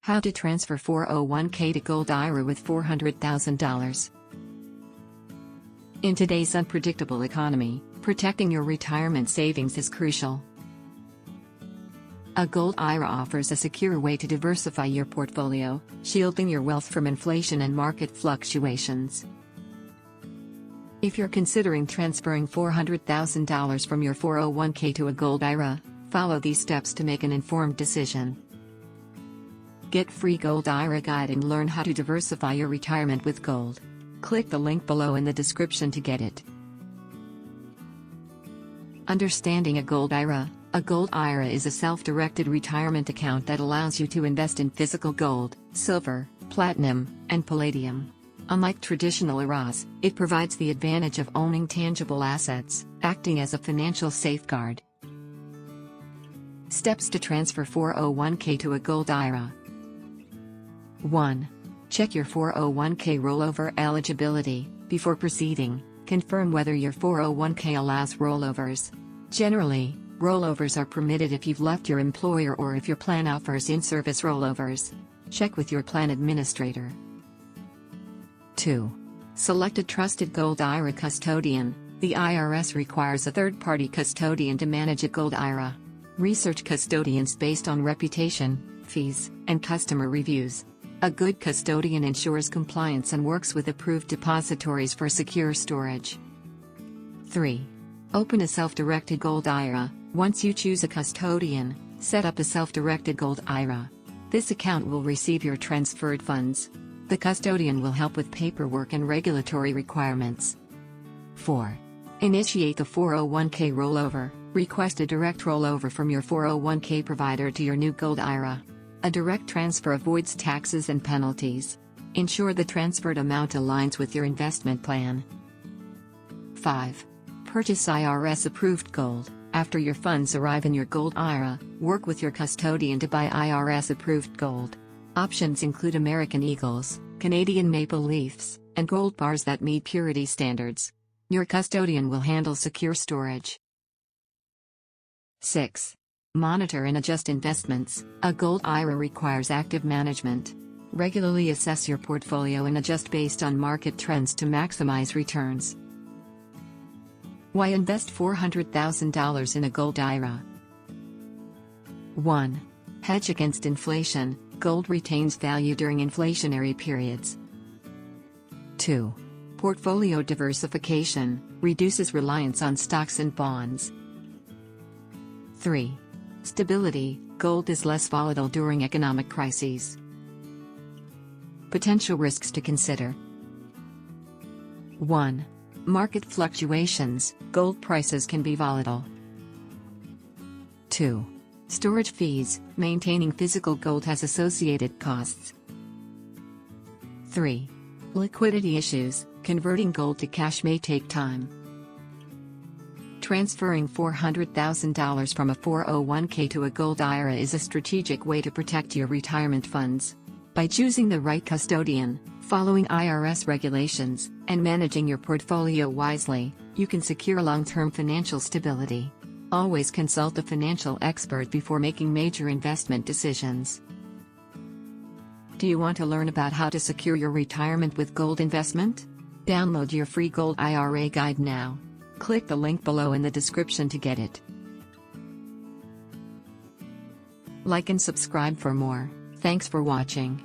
How to transfer 401k to Gold IRA with $400,000. In today's unpredictable economy, protecting your retirement savings is crucial. A Gold IRA offers a secure way to diversify your portfolio, shielding your wealth from inflation and market fluctuations. If you're considering transferring $400,000 from your 401k to a Gold IRA, follow these steps to make an informed decision. Get free Gold IRA guide and learn how to diversify your retirement with gold. Click the link below in the description to get it. Understanding a Gold IRA. A Gold IRA is a self-directed retirement account that allows you to invest in physical gold, silver, platinum, and palladium. Unlike traditional IRAs, it provides the advantage of owning tangible assets, acting as a financial safeguard. Steps to transfer 401k to a Gold IRA. 1. Check your 401k rollover eligibility. Before proceeding, confirm whether your 401k allows rollovers. Generally, rollovers are permitted if you've left your employer or if your plan offers in-service rollovers. Check with your plan administrator. 2. Select a trusted Gold IRA custodian. The IRS requires a third-party custodian to manage a Gold IRA. Research custodians based on reputation, fees, and customer reviews. A good custodian ensures compliance and works with approved depositories for secure storage. 3. Open a self-directed Gold IRA. Once you choose a custodian, set up a self-directed Gold IRA. This account will receive your transferred funds. The custodian will help with paperwork and regulatory requirements. 4. Initiate the 401k rollover. Request a direct rollover from your 401k provider to your new Gold IRA. A direct transfer avoids taxes and penalties. Ensure the transferred amount aligns with your investment plan. 5. Purchase IRS-approved gold. After your funds arrive in your Gold IRA, work with your custodian to buy IRS-approved gold. Options include American Eagles, Canadian Maple Leafs, and gold bars that meet purity standards. Your custodian will handle secure storage. 6. Monitor and adjust investments. A Gold IRA requires active management. Regularly assess your portfolio and adjust based on market trends to maximize returns. Why invest $400,000 in a Gold IRA? 1. Hedge against inflation. Gold retains value during inflationary periods. 2. Portfolio diversification. Reduces reliance on stocks and bonds. 3. Stability. Gold is less volatile during economic crises. Potential risks to consider. 1. Market fluctuations. Gold prices can be volatile. 2. Storage fees. Maintaining physical gold has associated costs. 3. Liquidity issues. Converting gold to cash may take time. Transferring $400,000 from a 401k to a Gold IRA is a strategic way to protect your retirement funds. By choosing the right custodian, following IRS regulations, and managing your portfolio wisely, you can secure long-term financial stability. Always consult a financial expert before making major investment decisions. Do you want to learn about how to secure your retirement with gold investment? Download your free Gold IRA guide now. Click the link below in the description to get it. Like and subscribe for more. Thanks for watching.